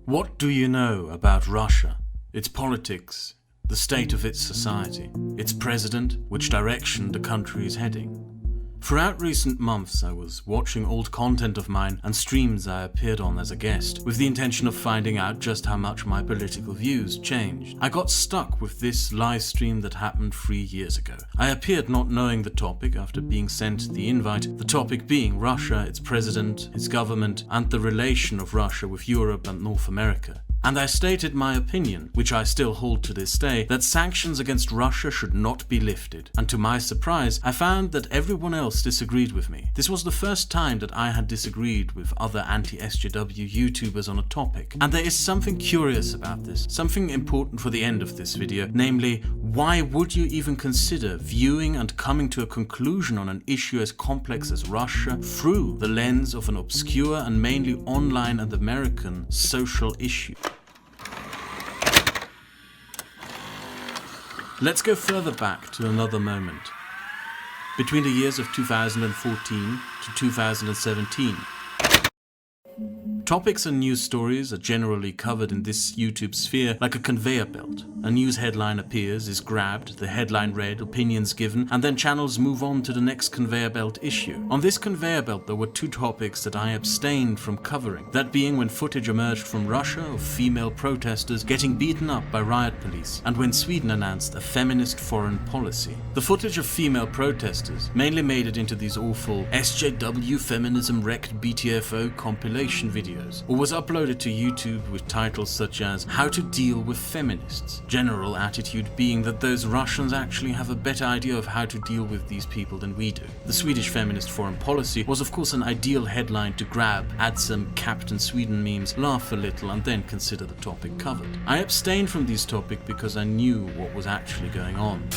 What do you know about Russia, its politics, the state of its society, its president, which direction the country is heading? Throughout recent months, I was watching old content of mine and streams I appeared on as a guest, with the intention of finding out just how much my political views changed. I got stuck with this live stream that happened 3 years ago. I appeared not knowing the topic after being sent the invite, the topic being Russia, its president, its government, and the relation of Russia with Europe and North America. And I stated my opinion, which I still hold to this day, that sanctions against Russia should not be lifted. And to my surprise, I found that everyone else disagreed with me. This was the first time that I had disagreed with other anti-SJW YouTubers on a topic. And there is something curious about this, something important for the end of this video, namely, why would you even consider viewing and coming to a conclusion on an issue as complex as Russia through the lens of an obscure and mainly online and American social issue? Let's go further back to another moment. Between the years of 2014 to 2017, topics and news stories are generally covered in this YouTube sphere like a conveyor belt. A news headline appears, is grabbed, the headline read, opinions given, and then channels move on to the next conveyor belt issue. On this conveyor belt there were two topics that I abstained from covering, that being when footage emerged from Russia of female protesters getting beaten up by riot police, and when Sweden announced a feminist foreign policy. The footage of female protesters mainly made it into these awful SJW Feminism Wrecked BTFO compilation videos, or was uploaded to YouTube with titles such as How to Deal with Feminists, general attitude being that those Russians actually have a better idea of how to deal with these people than we do. The Swedish feminist foreign policy was of course an ideal headline to grab, add some Captain Sweden memes, laugh a little and then consider the topic covered. I abstained from these topics because I knew what was actually going on.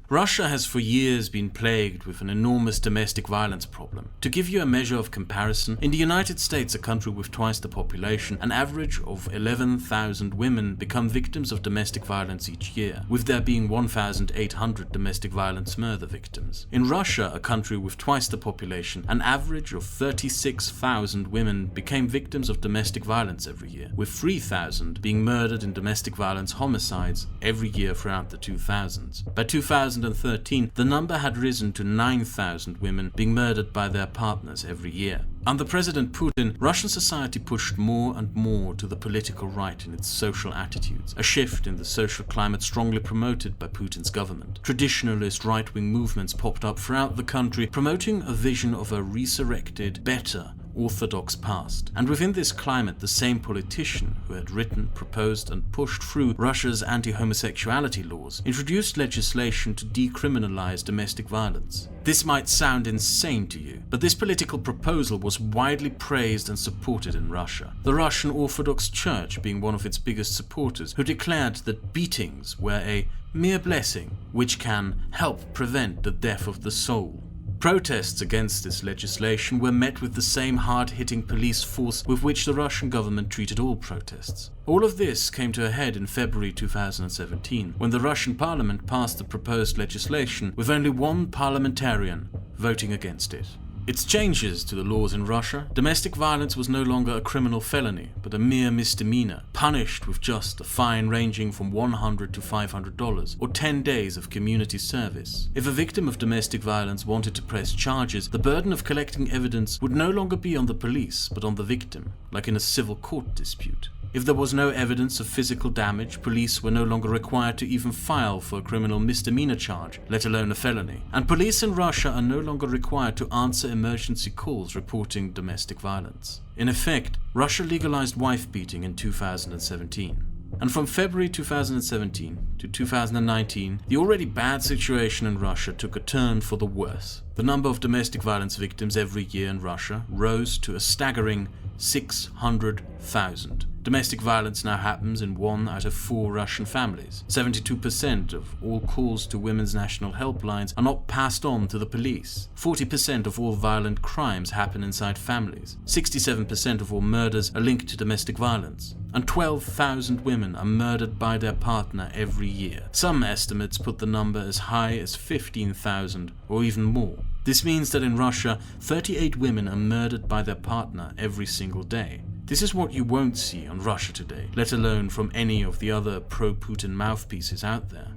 Russia has for years been plagued with an enormous domestic violence problem. To give you a measure of comparison, in the United States, a country with twice the population, an average of 11,000 women become victims of domestic violence each year, with there being 1,800 domestic violence murder victims. In Russia, a country with twice the population, an average of 36,000 women became victims of domestic violence every year, with 3,000 being murdered in domestic violence homicides every year throughout the 2000s. By 2013, the number had risen to 9,000 women being murdered by their partners every year. Under President Putin, Russian society pushed more and more to the political right in its social attitudes, a shift in the social climate strongly promoted by Putin's government. Traditionalist right-wing movements popped up throughout the country, promoting a vision of a resurrected, better, orthodox past. And within this climate, the same politician who had written, proposed and pushed through Russia's anti-homosexuality laws introduced legislation to decriminalize domestic violence. This might sound insane to you, but this political proposal was widely praised and supported in Russia. The Russian Orthodox Church being one of its biggest supporters, who declared that beatings were a mere blessing which can help prevent the death of the soul. Protests against this legislation were met with the same hard-hitting police force with which the Russian government treated all protests. All of this came to a head in February 2017, when the Russian parliament passed the proposed legislation with only one parliamentarian voting against it. Its changes to the laws in Russia, domestic violence was no longer a criminal felony, but a mere misdemeanor, punished with just a fine ranging from $100 to $500, or 10 days of community service. If a victim of domestic violence wanted to press charges, the burden of collecting evidence would no longer be on the police, but on the victim, like in a civil court dispute. If there was no evidence of physical damage, police were no longer required to even file for a criminal misdemeanor charge, let alone a felony. And police in Russia are no longer required to answer emergency calls reporting domestic violence. In effect, Russia legalized wife beating in 2017. And from February 2017 to 2019, the already bad situation in Russia took a turn for the worse. The number of domestic violence victims every year in Russia rose to a staggering 600,000. Domestic violence now happens in 1 out of 4 Russian families. 72% of all calls to women's national helplines are not passed on to the police. 40% of all violent crimes happen inside families. 67% of all murders are linked to domestic violence. And 12,000 women are murdered by their partner every year. Some estimates put the number as high as 15,000 or even more. This means that in Russia, 38 women are murdered by their partner every single day. This is what you won't see on Russia Today, let alone from any of the other pro-Putin mouthpieces out there.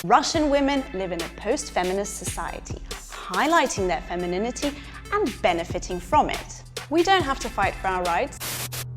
Russian women live in a post-feminist society, highlighting their femininity and benefiting from it. We don't have to fight for our rights.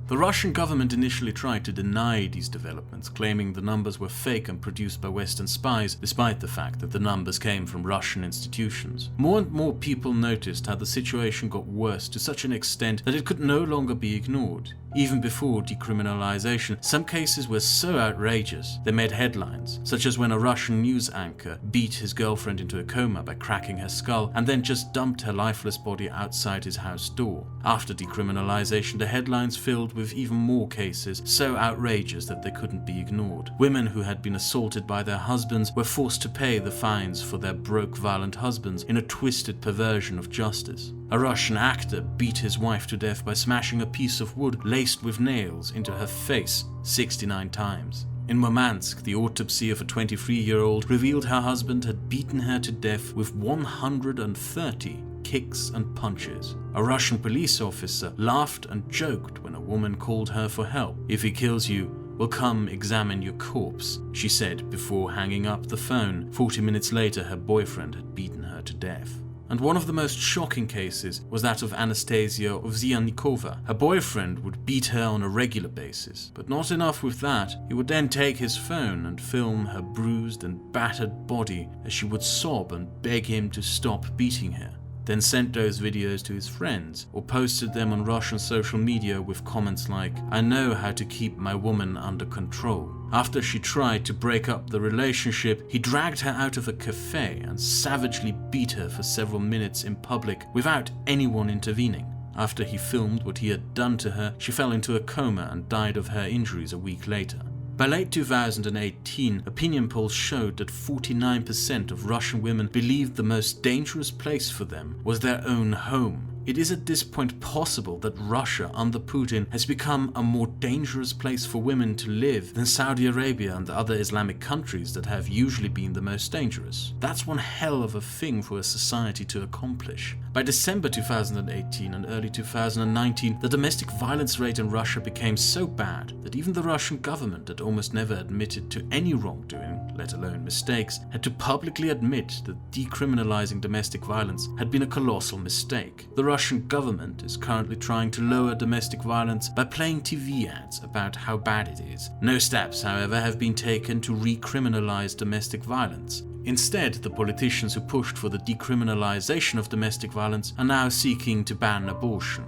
The Russian government initially tried to deny these developments, claiming the numbers were fake and produced by Western spies, despite the fact that the numbers came from Russian institutions. More and more people noticed how the situation got worse to such an extent that it could no longer be ignored. Even before decriminalization, some cases were so outrageous they made headlines, such as when a Russian news anchor beat his girlfriend into a coma by cracking her skull and then just dumped her lifeless body outside his house door. After decriminalization, the headlines filled with even more cases so outrageous that they couldn't be ignored. Women who had been assaulted by their husbands were forced to pay the fines for their broke, violent husbands in a twisted perversion of justice. A Russian actor beat his wife to death by smashing a piece of wood laced with nails into her face 69 times. In Murmansk, the autopsy of a 23-year-old revealed her husband had beaten her to death with 130 kicks and punches. A Russian police officer laughed and joked when a woman called her for help. "If he kills you, we'll come examine your corpse," she said before hanging up the phone. 40 minutes later, her boyfriend had beaten her to death. And one of the most shocking cases was that of Anastasia Ovsyannikova. Her boyfriend would beat her on a regular basis, but not enough with that, he would then take his phone and film her bruised and battered body as she would sob and beg him to stop beating her. Then sent those videos to his friends or posted them on Russian social media with comments like, "I know how to keep my woman under control." After she tried to break up the relationship, he dragged her out of a cafe and savagely beat her for several minutes in public without anyone intervening. After he filmed what he had done to her, she fell into a coma and died of her injuries a week later. By late 2018, opinion polls showed that 49% of Russian women believed the most dangerous place for them was their own home. It is at this point possible that Russia under Putin has become a more dangerous place for women to live than Saudi Arabia and the other Islamic countries that have usually been the most dangerous. That's one hell of a thing for a society to accomplish. By December 2018 and early 2019, the domestic violence rate in Russia became so bad that even the Russian government, that almost never admitted to any wrongdoing, let alone mistakes, had to publicly admit that decriminalizing domestic violence had been a colossal mistake. The Russian government is currently trying to lower domestic violence by playing TV ads about how bad it is. No steps, however, have been taken to recriminalize domestic violence. Instead, the politicians who pushed for the decriminalization of domestic violence are now seeking to ban abortion.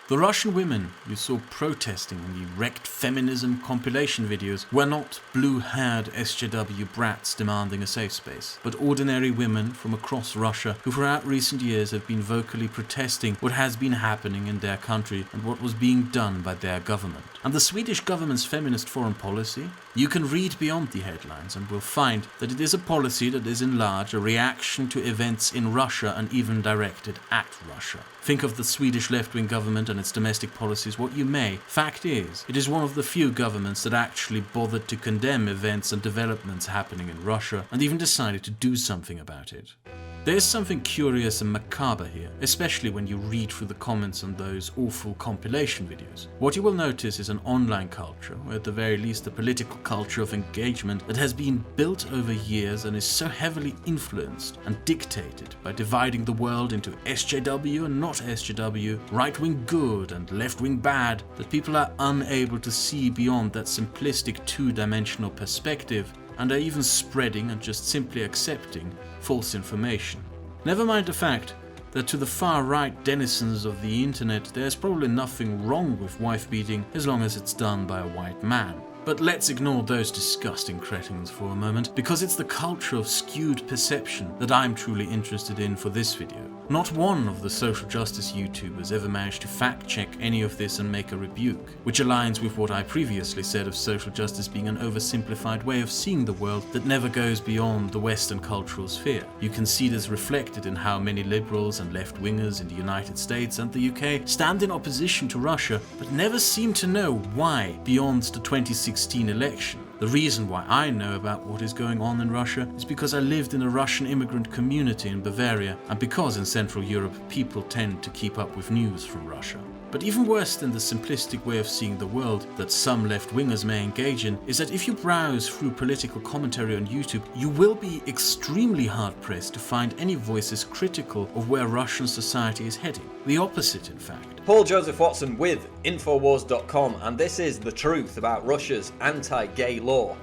The Russian women you saw protesting in the wrecked feminism compilation videos were not blue-haired SJW brats demanding a safe space, but ordinary women from across Russia who throughout recent years have been vocally protesting what has been happening in their country and what was being done by their government. And the Swedish government's feminist foreign policy? You can read beyond the headlines and will find that it is a policy that is in large a reaction to events in Russia and even directed at Russia. Think of the Swedish left-wing government and its domestic policies what you may. Fact is, it is one of the few governments that actually bothered to condemn events and developments happening in Russia and even decided to do something about it. There is something curious and macabre here, especially when you read through the comments on those awful compilation videos. What you will notice is an online culture, or at the very least a political culture of engagement that has been built over years and is so heavily influenced and dictated by dividing the world into SJW and not SJW, right-wing good and left-wing bad, that people are unable to see beyond that simplistic two-dimensional perspective and are even spreading and just simply accepting false information. Never mind the fact that to the far-right denizens of the internet there's probably nothing wrong with wife-beating as long as it's done by a white man. But let's ignore those disgusting cretins for a moment, because it's the culture of skewed perception that I'm truly interested in for this video. Not one of the social justice YouTubers ever managed to fact-check any of this and make a rebuke, which aligns with what I previously said of social justice being an oversimplified way of seeing the world that never goes beyond the Western cultural sphere. You can see this reflected in how many liberals and left-wingers in the United States and the UK stand in opposition to Russia, but never seem to know why beyond the 2016 election. The reason why I know about what is going on in Russia is because I lived in a Russian immigrant community in Bavaria, and because in Central Europe people tend to keep up with news from Russia. But even worse than the simplistic way of seeing the world that some left-wingers may engage in is that if you browse through political commentary on YouTube, you will be extremely hard-pressed to find any voices critical of where Russian society is heading. The opposite, in fact. Paul Joseph Watson with Infowars.com, and this is the truth about Russia's anti-gay law.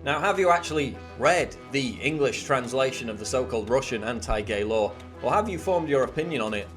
Now, have you actually read the English translation of the so-called Russian anti-gay law, or have you formed your opinion on it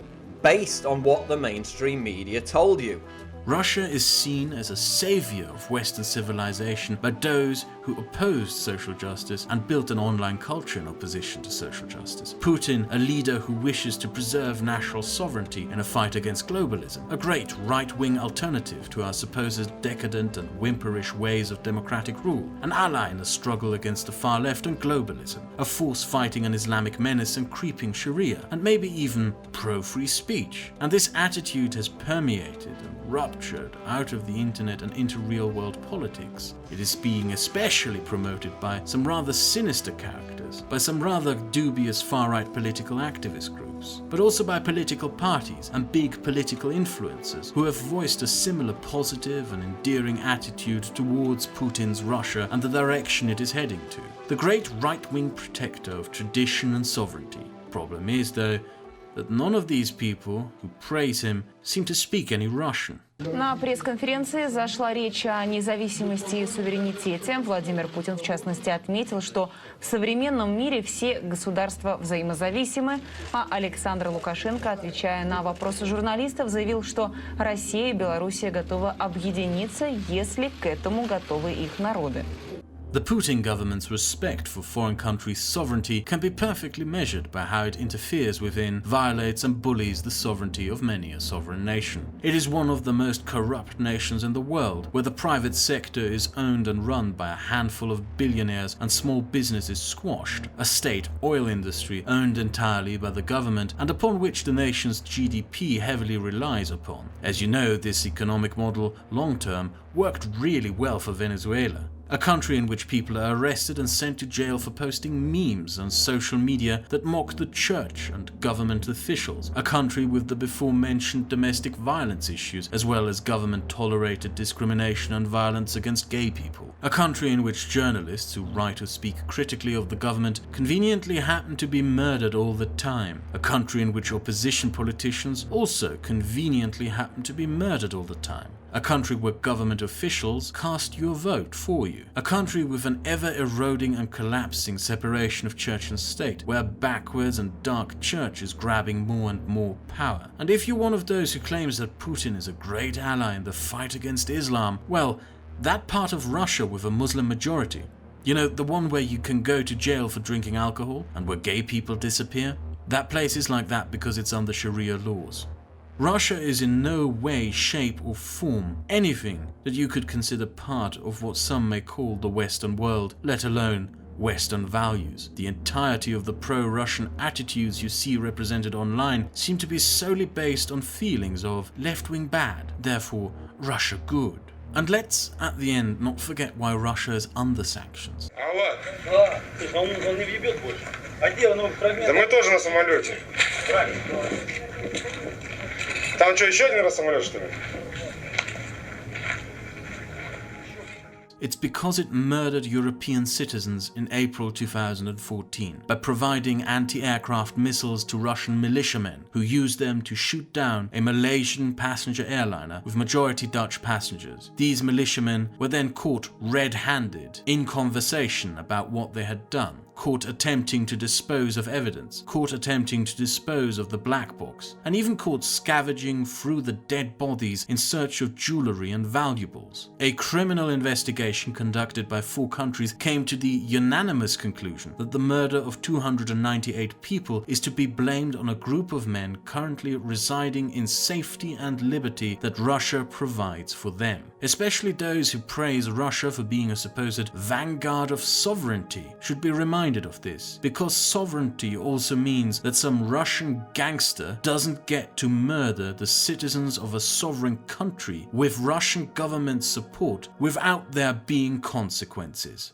based on what the mainstream media told you? Russia is seen as a savior of Western civilization by those who opposed social justice and built an online culture in opposition to social justice. Putin, a leader who wishes to preserve national sovereignty in a fight against globalism, a great right-wing alternative to our supposed decadent and whimperish ways of democratic rule, an ally in the struggle against the far left and globalism, a force fighting an Islamic menace and creeping Sharia, and maybe even pro-free speech. And this attitude has permeated and ruptured out of the internet and into real-world politics. It is being especially promoted by some rather sinister characters, by some rather dubious far-right political activist groups, but also by political parties and big political influencers who have voiced a similar positive and endearing attitude towards Putin's Russia and the direction it is heading to. The great right-wing protector of tradition and sovereignty. Problem is, though, that none of these people who praise him seem to speak any Russian. На пресс-конференции зашла речь о независимости и суверенитете. Владимир Путин, в частности, отметил, что в современном мире все государства взаимозависимы, а Александр Лукашенко, отвечая на вопросы журналистов, заявил, что Россия и Белоруссия готовы объединиться, если к этому готовы их народы. The Putin government's respect for foreign countries' sovereignty can be perfectly measured by how it interferes within, violates and bullies the sovereignty of many a sovereign nation. It is one of the most corrupt nations in the world, where the private sector is owned and run by a handful of billionaires and small businesses squashed, a state oil industry owned entirely by the government and upon which the nation's GDP heavily relies upon. As you know, this economic model, long-term, worked really well for Venezuela. A country in which people are arrested and sent to jail for posting memes on social media that mock the church and government officials. A country with the before-mentioned domestic violence issues, as well as government-tolerated discrimination and violence against gay people. A country in which journalists who write or speak critically of the government conveniently happen to be murdered all the time. A country in which opposition politicians also conveniently happen to be murdered all the time. A country where government officials cast your vote for you. A country with an ever-eroding and collapsing separation of church and state, where a backwards and dark church is grabbing more and more power. And if you're one of those who claims that Putin is a great ally in the fight against Islam, well, that part of Russia with a Muslim majority, you know, the one where you can go to jail for drinking alcohol and where gay people disappear, that place is like that because it's under Sharia laws. Russia is in no way, shape or form anything that you could consider part of what some may call the Western world, let alone Western values. The entirety of the pro-Russian attitudes you see represented online seem to be solely based on feelings of left-wing bad, therefore Russia good. And let's, at the end, not forget why Russia is under sanctions. Да мы тоже на самолете. Там что, еще один раз самолет, что ли? It's because it murdered European citizens in April 2014 by providing anti-aircraft missiles to Russian militiamen who used them to shoot down a Malaysian passenger airliner with majority Dutch passengers. These militiamen were then caught red-handed in conversation about what they had done. caught attempting to dispose of evidence, caught attempting to dispose of the black box, and even caught scavenging through the dead bodies in search of jewelry and valuables. A criminal investigation conducted by 4 countries came to the unanimous conclusion that the murder of 298 people is to be blamed on a group of men currently residing in safety and liberty that Russia provides for them. Especially those who praise Russia for being a supposed vanguard of sovereignty should be reminded of this, because sovereignty also means that some Russian gangster doesn't get to murder the citizens of a sovereign country with Russian government support without there being consequences.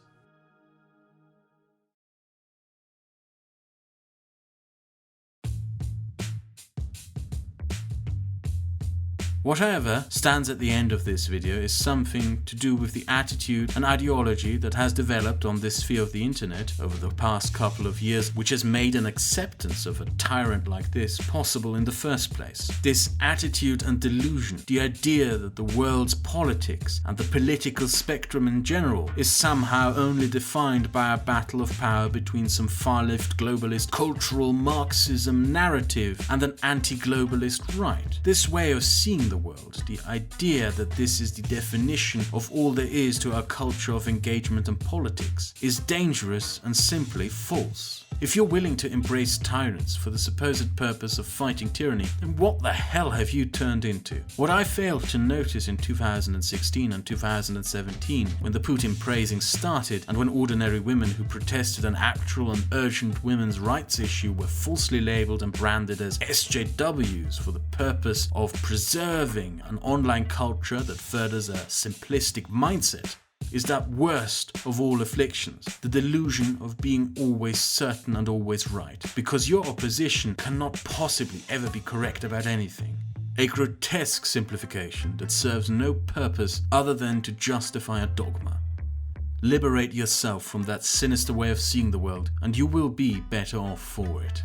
What, however, stands at the end of this video is something to do with the attitude and ideology that has developed on this sphere of the internet over the past couple of years, which has made an acceptance of a tyrant like this possible in the first place. This attitude and delusion, the idea that the world's politics and the political spectrum in general is somehow only defined by a battle of power between some far-left globalist cultural Marxism narrative and an anti-globalist right. This way of seeing the world, the idea that this is the definition of all there is to our culture of engagement and politics, is dangerous and simply false. If you're willing to embrace tyrants for the supposed purpose of fighting tyranny, then what the hell have you turned into? What I failed to notice in 2016 and 2017, when the Putin praising started and when ordinary women who protested an actual and urgent women's rights issue were falsely labeled and branded as SJWs for the purpose of preserving an online culture that furthers a simplistic mindset, is that worst of all afflictions, the delusion of being always certain and always right, because your opposition cannot possibly ever be correct about anything. A grotesque simplification that serves no purpose other than to justify a dogma. Liberate yourself from that sinister way of seeing the world, and you will be better off for it.